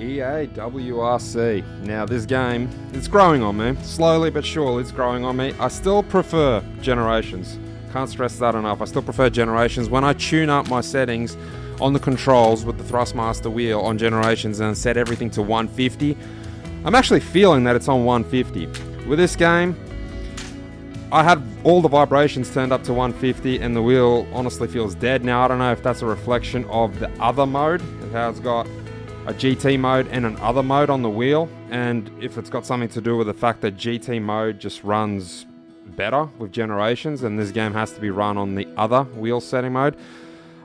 EA WRC. Now this game, it's growing on me. Slowly but surely it's growing on me. I still prefer Generations. Can't stress that enough. I still prefer Generations. When I tune up my settings on the controls with the Thrustmaster wheel on Generations and set everything to 150, I'm actually feeling that it's on 150. With this game, I had all the vibrations turned up to 150 and the wheel honestly feels dead. Now I don't know if that's a reflection of the other mode, how it's got a GT mode and an other mode on the wheel, and if it's got something to do with the fact that GT mode just runs better with Generations and this game has to be run on the other wheel setting mode.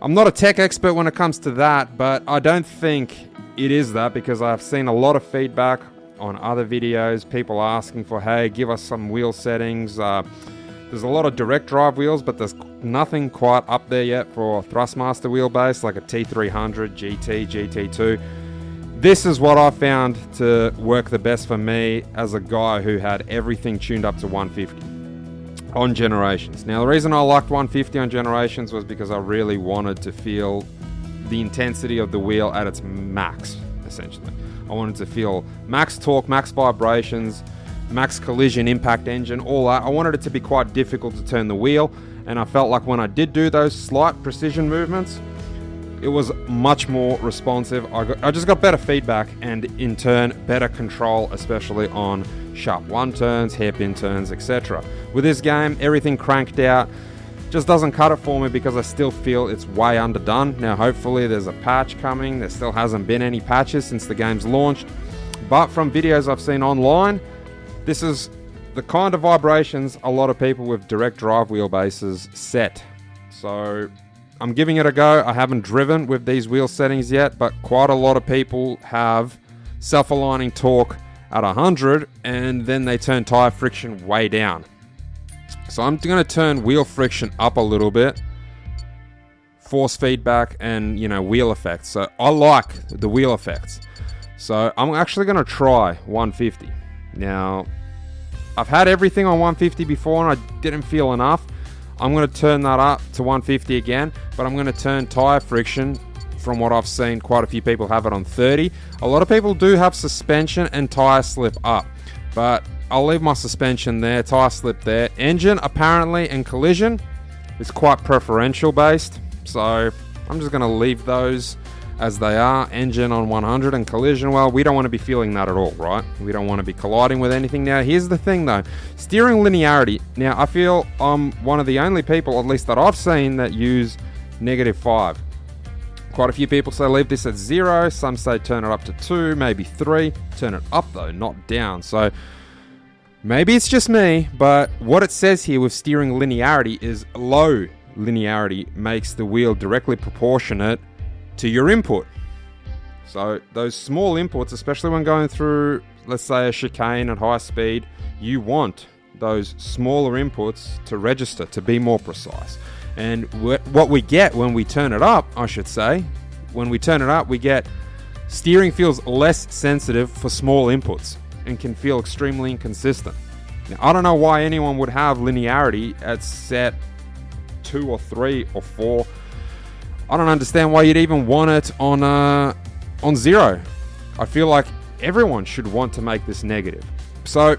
I'm not a tech expert when it comes to that, but I don't think it is that, because I've seen a lot of feedback on other videos, people asking for, hey, give us some wheel settings. There's a lot of direct drive wheels, but there's nothing quite up there yet for Thrustmaster wheelbase, like a T300, GT, GT2. This is what I found to work the best for me as a guy who had everything tuned up to 150 on Generations. Now, the reason I liked 150 on Generations was because I really wanted to feel the intensity of the wheel at its max, essentially. I wanted to feel max torque, max vibrations, max collision, impact engine, all that. I wanted it to be quite difficult to turn the wheel, and I felt like when I did do those slight precision movements, it was much more responsive. I just got better feedback and in turn better control, especially on sharp one turns, hairpin turns, etc. With this game, everything cranked out just doesn't cut it for me because I still feel it's way underdone. Now hopefully there's a patch coming. There still hasn't been any patches since the game's launched, but from videos I've seen online, this is the kind of vibrations a lot of people with direct drive wheelbases set. So I'm giving it a go. I haven't driven with these wheel settings yet, but quite a lot of people have self-aligning torque at 100 and then they turn tire friction way down. So I'm going to turn wheel friction up a little bit, force feedback, and wheel effects. So I like the wheel effects. So I'm actually going to try 150. Now, I've had everything on 150 before and I didn't feel enough. I'm going to turn that up to 150 again, but I'm going to turn tire friction, from what I've seen, quite a few people have it on 30. A lot of people do have suspension and tire slip up, but I'll leave my suspension there, tire slip there. Engine, apparently, and collision is quite preferential based, so I'm just going to leave those as they are. Engine on 100 and collision, well, we don't want to be feeling that at all, right? We don't want to be colliding with anything. Now, here's the thing though, steering linearity. Now, I feel I'm one of the only people, at least that I've seen, that use -5. Quite a few people say leave this at 0. Some say turn it up to 2, maybe 3. Turn it up though, not down. So maybe it's just me, but what it says here with steering linearity is low linearity makes the wheel directly proportionate to your input. So those small inputs, especially when going through, let's say, a chicane at high speed, you want those smaller inputs to register, to be more precise. And what we get when we turn it up, I should say, when we turn it up, we get steering feels less sensitive for small inputs and can feel extremely inconsistent. Now, I don't know why anyone would have linearity at set 2 or 3 or 4. I don't understand why you'd even want it on 0. I feel like everyone should want to make this negative. So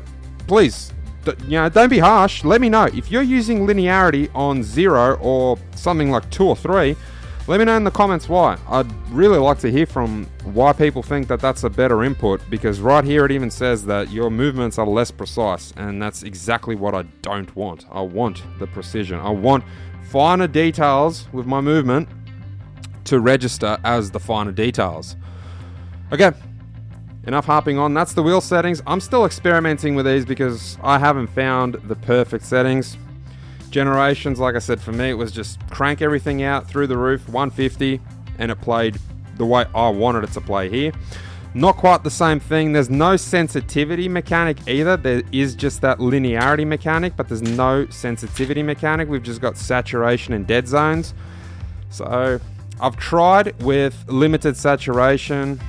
please, don't be harsh. Let me know if you're using linearity on 0 or something like 2 or 3. Let me know in the comments why. I'd really like to hear from why people think that that's a better input, because right here it even says that your movements are less precise, and that's exactly what I don't want. I want the precision. I want finer details with my movement to register as the finer details. Okay, enough harping on. That's the wheel settings. I'm still experimenting with these because I haven't found the perfect settings. Generations, like I said, for me it was just crank everything out through the roof, 150, and it played the way I wanted it to play here. Not quite the same thing. There's no sensitivity mechanic either. There is just that linearity mechanic, but there's no sensitivity mechanic. We've just got saturation and dead zones. So I've tried with limited saturation,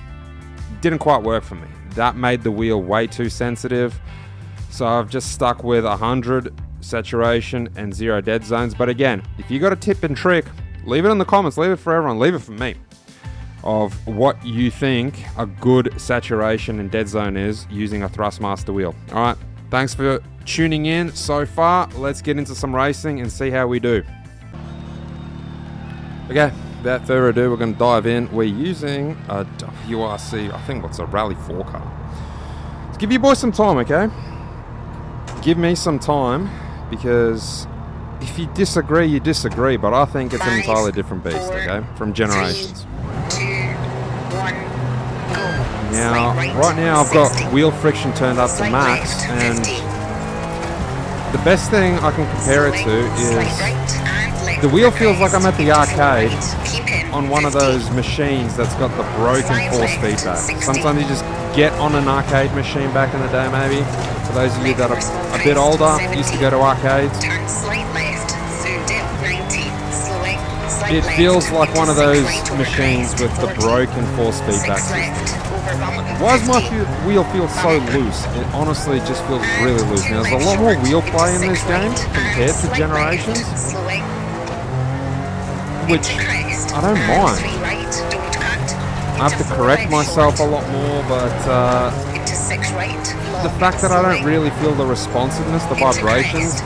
didn't quite work for me. That made the wheel way too sensitive. So I've just stuck with 100 saturation and 0 dead zones. But again, if you got a tip and trick, leave it in the comments, leave it for everyone, leave it for me. of what you think a good saturation and dead zone is using a Thrustmaster wheel. All right, thanks for tuning in so far. Let's get into some racing and see how we do. Okay, without further ado, we're going to dive in. We're using a WRC, I think what's a Rally 4 car. Let's give you boys some time, okay? Give me some time, because if you disagree, you disagree, but I think it's an entirely different beast, okay? From Generations. 3, 2, 1, go. Now, right now I've got wheel friction turned up to max, and the best thing I can compare it to is the wheel feels like I'm at the arcade on one of those machines that's got the broken force feedback. Sometimes you just get on an arcade machine back in the day, maybe. For those of you that are a bit older, used to go to arcades. It feels like one of those machines with the broken force feedback system. Why does my wheel feel so loose? It honestly just feels really loose. Now, there's a lot more wheel play in this game compared to Generations, which I don't mind. I have to correct myself a lot more, but the fact that I don't really feel the responsiveness, the vibrations,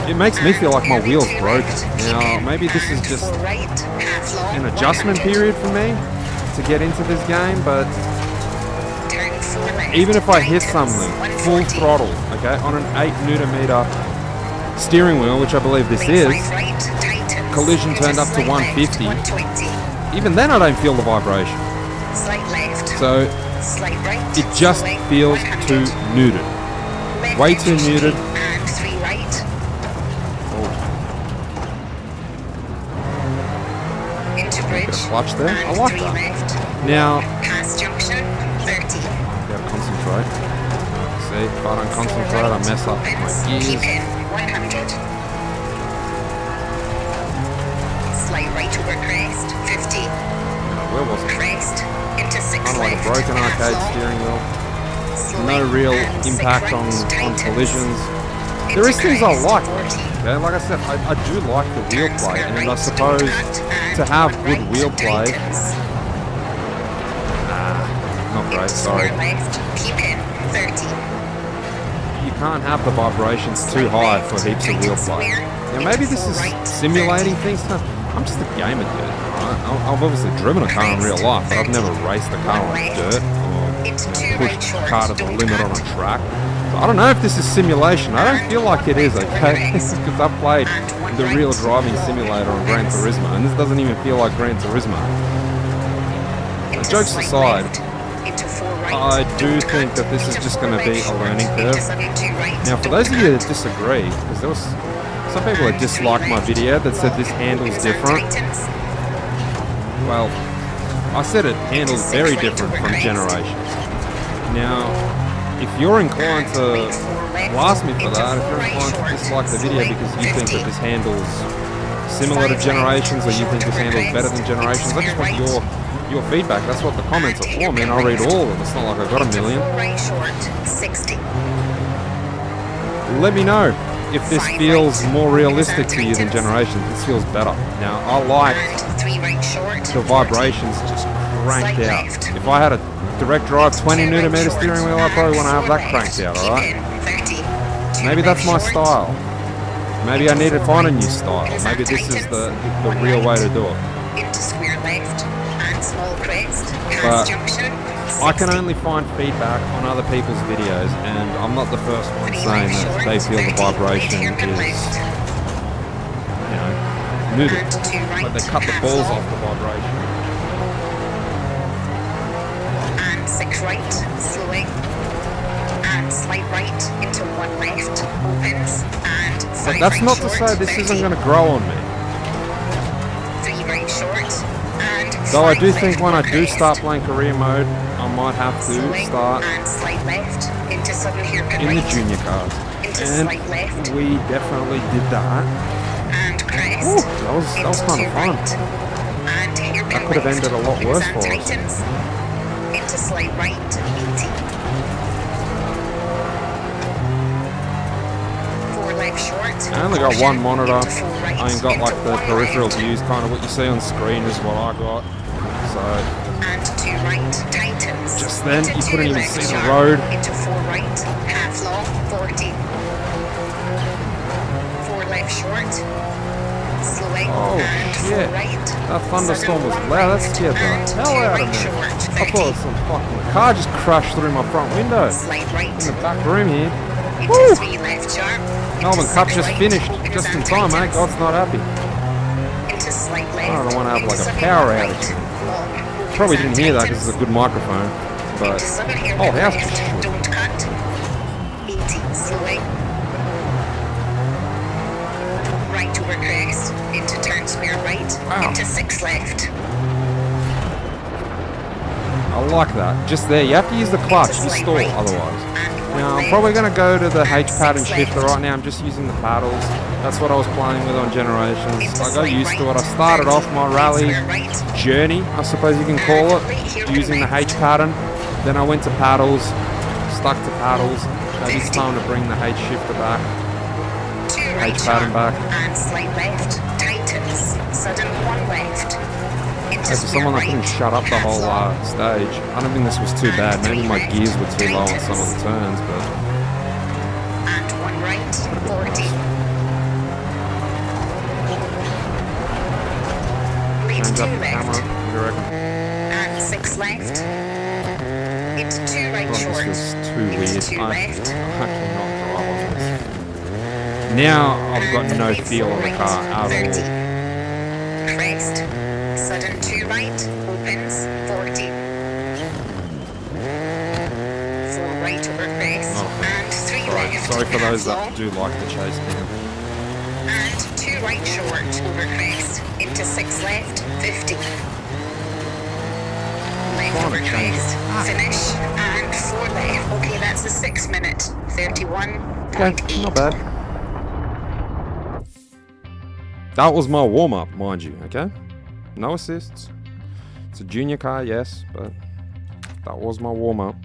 it makes me feel like my wheel's broken. Now, maybe this is just an adjustment period for me to get into this game, but even if I hit something full throttle, okay, on an 8 Nm steering wheel, which I believe this is, collision turned up to 150, even then I don't feel the vibration. So it just feels too muted. Way too muted. Bit of clutch there. I like that. Now, gotta concentrate. See, if I don't concentrate, I mess up my gears. Slight right over crest, 50. Where was it? Crest into 6 Kind of like a broken arcade steering wheel. No real impact on collisions. There is things I like. Okay, like I said, I do like the wheel play, and I suppose to have good wheel play. Not great, sorry. You can't have the vibrations too high for heaps of wheel play. Now maybe this is simulating things. I'm just a gamer, dude. Right? I've obviously driven a car in real life, but I've never raced a car on dirt or pushed a car to the limit on a track. So I don't know if this is simulation. I don't feel like it is, okay? This is because I've played the real driving simulator on Gran Turismo, and this doesn't even feel like Gran Turismo. Now, jokes aside, I do think that this is just going to be a learning curve. Now, for those of you that disagree, because there was some people that disliked my video that said this handles different. Well, I said it handles very different from Generations. Now, if you're inclined to blast me for that, if you're inclined to dislike the video because you think that this handles similar to Generations, or you think this handles better than Generations, I just want your feedback. That's what the comments are for, man. I'll read all of them. It's not like I've got a million. Let me know if this feels more realistic to you than Generations. This feels better. Now, I like the vibrations just cranked out. If I had a direct drive 20 Nm steering wheel, I probably want to have that cranked out, alright? Maybe that's my style. Maybe I need to find a new style. Maybe this is the real way to do it. But I can only find feedback on other people's videos, and I'm not the first one saying that they feel the vibration is, you know, muted. Like they cut the balls off the vibration. And 6 right, slowing. And slight right into 1 left, opens. And 5 but that's right not short, to say this 30. isn't going to grow on me. 3 right short. And Though I do 5 think when I left do crest. start playing career mode, I might have to start And slight left into sudden hairpin in the right. junior cars. Into And slight left. we definitely did that. And crest. Ooh, that was kind of fun. Right. And hairpin That could have ended a lot worse for us. tightens. Into slight right, 80. 4 left short. I only got one monitor. Into 4 right, I ain't got like into the 1 peripheral left. views, kind of what you see on screen is what I got. So so and 2 right, tightens. just then Into you 2 couldn't even left see the sharp, road. into 4 right, half long, 40. 4 left short, slowing, Oh and 4 shit! right. That thunderstorm was Sudden 1 loud. That left, scared the and hell 2 out of right me. short, I 50. thought some fucking car just crashed through my front window Slight right, in the back room here. into Woo! 3 left sharp, Melbourne into Cup 6 just right, finished opens just in and time, mate. tightens. God's not happy. Into slight left, I don't want to have into like a 7 power right, outage. long, Probably opens didn't hear and that because tightens. it's a good microphone. But Into 7 hairpin oh, how's left, just don't cut. 80, slowing. Right over crest, into turn square right, Wow. into 6 left. I like that. Just there, you have to use the clutch to Slight stall right, otherwise. and 1 Now I'm left. probably going to go to the and H pad and 6 shifter left. right now. I'm just using the paddles. That's what I was playing with on Generations. Into I got slight used to it. right, I started 30, off my rally square right, journey, I suppose you can call it, using the H pattern. Then I went to paddles, stuck to paddles. Maybe it's time to bring the H shifter back. 2 right H pattern sharp, back. and slight left, tightens, sudden 1 left. Into Hey, for square someone that right, couldn't shut up the half whole long, stage, I don't think this was too bad. Maybe my gears were too low on some of the turns, but and 1 right, 40. Lead change 2 up the left, camera. What do you reckon? and 6 left. Into 2 right Oh, short, this feels too into weird. 2 I left. cannot drive on this. Now I've got no feel of the car at 30. all. Crest, sudden 2 right, opens, 40. 4 right over crest, Oh, and 3 Sorry, left. sorry for those half that long, do like the chase cam. and 2 right short over crest, into 6 left, 50. Left Trying over to change crest, it. finish, and 4 left. Okay, that's a 6 minute, 31.8. Okay, not bad. That was my warm-up, mind you, okay? No assists. It's a junior car, yes, but that was my warm-up.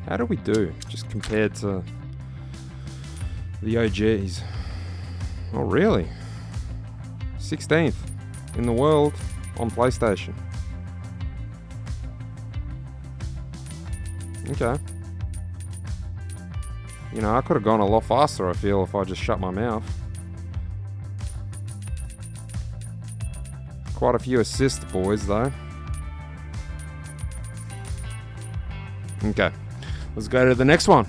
How do we do, just compared to the OGs? Oh, really? 16th in the world on PlayStation. Okay. You know, I could have gone a lot faster, I feel, if I just shut my mouth. Quite a few assist boys, though. Okay. Let's go to the next one.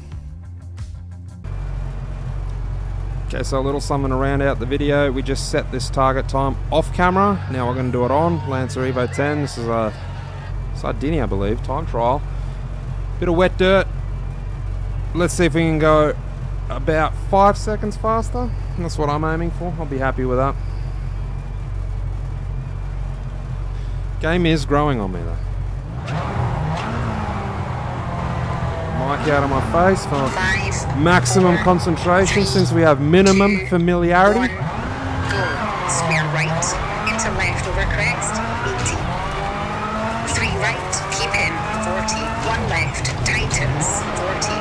Okay, so a little something to round out the video. We just set this target time off camera. Now we're going to do it on. Lancer Evo 10. This is a Sardinia, I believe. Time trial. Bit of wet dirt. Let's see if we can go about 5 seconds faster. That's what I'm aiming for. I'll be happy with that. Game is growing on me though. Mic out of my face for 5, maximum 4, concentration 3, since we have minimum 2, familiarity. 1, go. Square right, into left over crest, 80. 3 right, keep in, 40. 1 left, tightens, 40.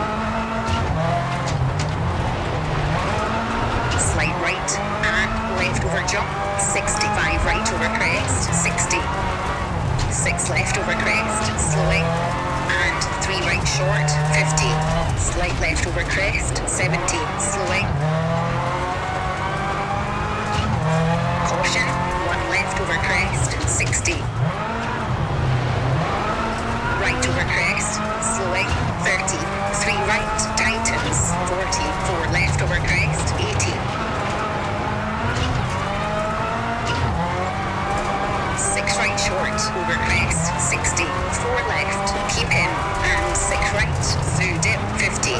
Slight right, and left over jump, 65 right over crest, 60. 6 left over crest, slowing, and 3 right short, 50. Slight left over crest, 70, slowing. Caution, 1 left over crest, 60. Right over crest, slowing, 30. 3 right, tightens, 40. 4 left over crest, 80. 6 right short, over crest, 60. 4 left, keep in, and 6 right, through dip, 50.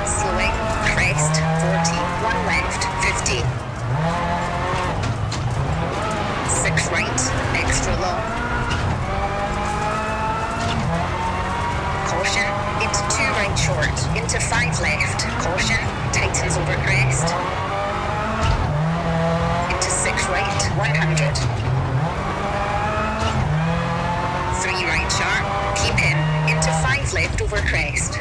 Slowing, crest, 40. 1 left, 50. 6 right, extra long. Caution, into 2 right short, into 5 left. Caution, tightens over crest. Into 6 right, 100. 3 right sharp, keep in, into 5 left over crest.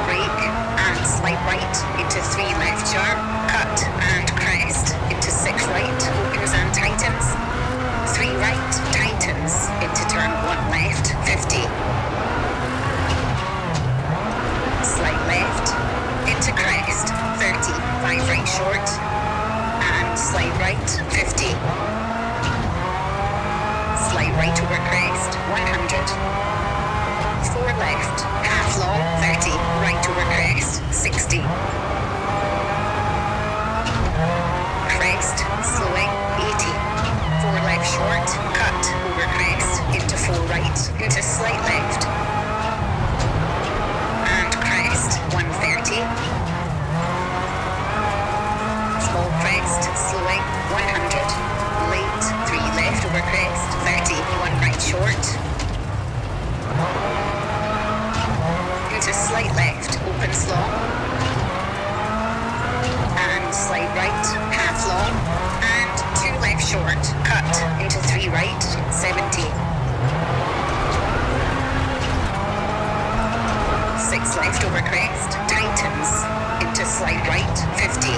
Brake, and slight right, into 3 left sharp, cut, and crest. right, 70. 6 left over crest, tightens, into slide right, 50.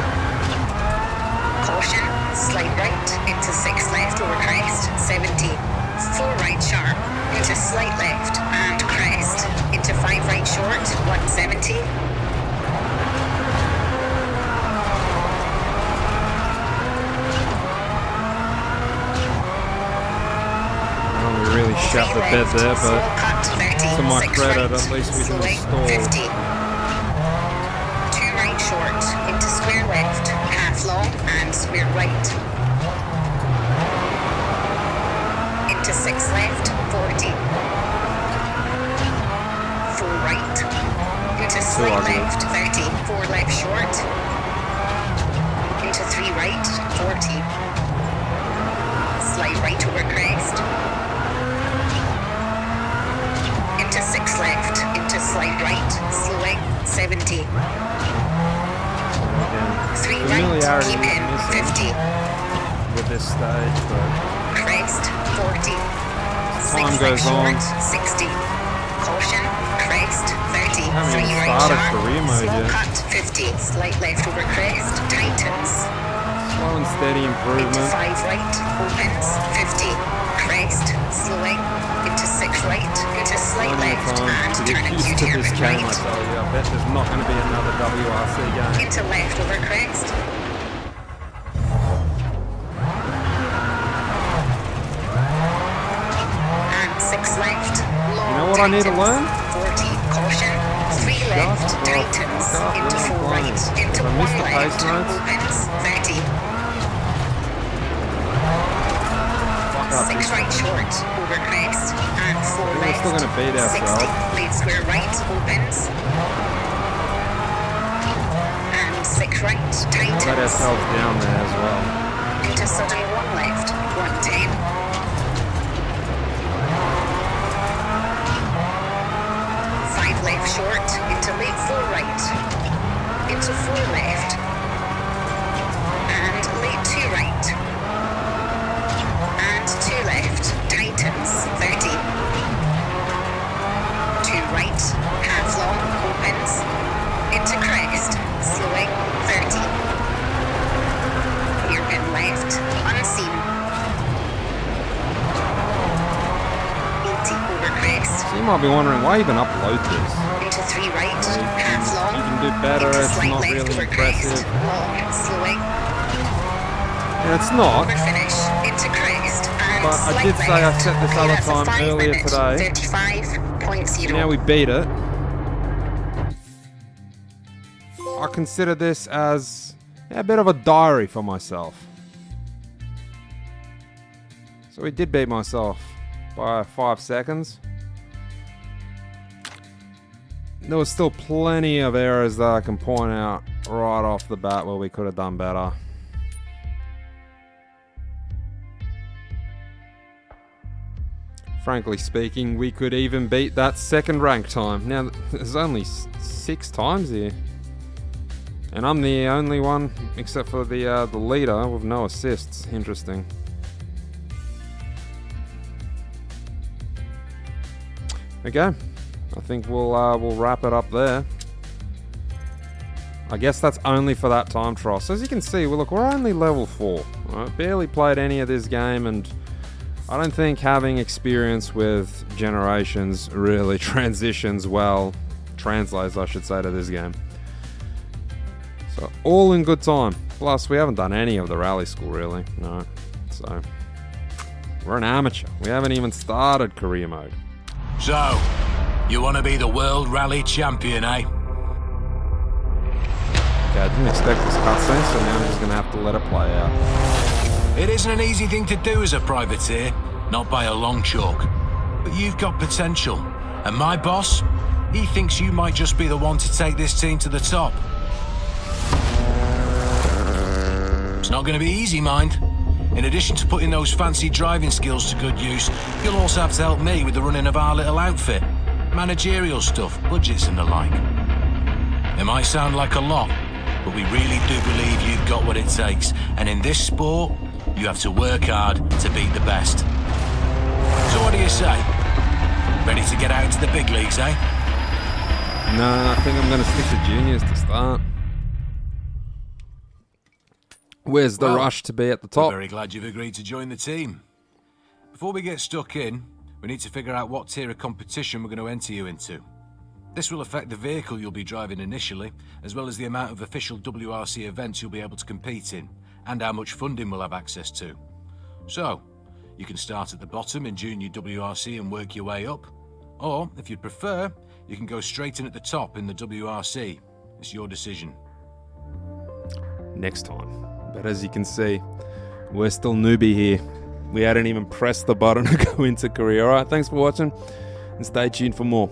Caution, slide right, into 6 left over crest, 70. 4 right sharp, into slight left, and crest, into 5 right short, 170. Really shut the bed there, but to my credit, at least we can install. 50. 2 right short, into square left, half long, and square right. Into 6 left, 40. 4 right, into slight left, 30. 4 left short, into 3 right, 40. Slide right over crest. Into 6 left, into slide right, slowing, 70. 3 right, keep in, 50. With this stage, but crest, 40. time goes on. 60. Caution, crest, 30. 3 right started sharp, career mode slow yet. cut, 50. Slight left over crest, tightens. Slow and steady Into improvement. 5 right, opens, 50. Crest, slowing, into 6 right, into slight left, and To get turning used to determined this game, I right. tell you, I bet there's not going to be another WRC game. Into left over crest. And 6 left. Long, You know what I need to learn? 40, caution. 3 left, tightens. Into 4 right, into 1 left, opens, 30. 6 right short, over crest, and 4 We're left, still going to beat 60, ourselves. lead square right, opens, and 6 right, tightens, Let ourselves down there as well. into sudden 1 left, 110, 5 left short, into late 4 right, into 4 left, and late 2 right, and 2 left, tightens, 30. 2 right, half long, opens, into crest, slowing, 30. Hairpin left, unseen. 80 over crest, So you might be wondering why even upload this. into 3 right, half long, You can do better, into it's slight not left really over impressive. crest, long, slowing, And it's not, over finish, into crest, and but I slight did say I left. set this Okay, other that's a time 5 earlier minute, today. 35.0. Now we beat it. I consider this as a bit of a diary for myself. So we did beat myself by 5 seconds. There was still plenty of errors that I can point out right off the bat where we could have done better. Frankly speaking, we could even beat that second rank time. Now, there's only 6 times here. And I'm the only one, except for the leader, with no assists. Interesting. Okay, I think we'll wrap it up there. I guess that's only for that time trial. So as you can see, well, look, we're only level 4. Right? Barely played any of this game, and I don't think having experience with Generations really translates, I should say, to this game. So all in good time. Plus, we haven't done any of the rally school, really. No. So, we're an amateur. We haven't even started career mode. So, you want to be the World Rally Champion, eh? Okay, I didn't expect this cutscene, so now I'm just going to have to let it play out. It isn't an easy thing to do as a privateer, not by a long chalk. But you've got potential. And my boss, he thinks you might just be the one to take this team to the top. It's not going to be easy, mind. In addition to putting those fancy driving skills to good use, you'll also have to help me with the running of our little outfit. Managerial stuff, budgets and the like. It might sound like a lot, but we really do believe you've got what it takes. And in this sport, you have to work hard to beat the best. So what do you say? Ready to get out into the big leagues, eh? No, I think I'm going to stick to juniors to start. Where's the rush to be at the top? I'm very glad you've agreed to join the team. Before we get stuck in, we need to figure out what tier of competition we're going to enter you into. This will affect the vehicle you'll be driving initially, as well as the amount of official WRC events you'll be able to compete in, and how much funding we'll have access to. So, you can start at the bottom in Junior WRC and work your way up, or, if you'd prefer, you can go straight in at the top in the WRC. It's your decision. Next time. But as you can see, we're still newbie here. We hadn't even pressed the button to go into career. Alright, thanks for watching, and stay tuned for more.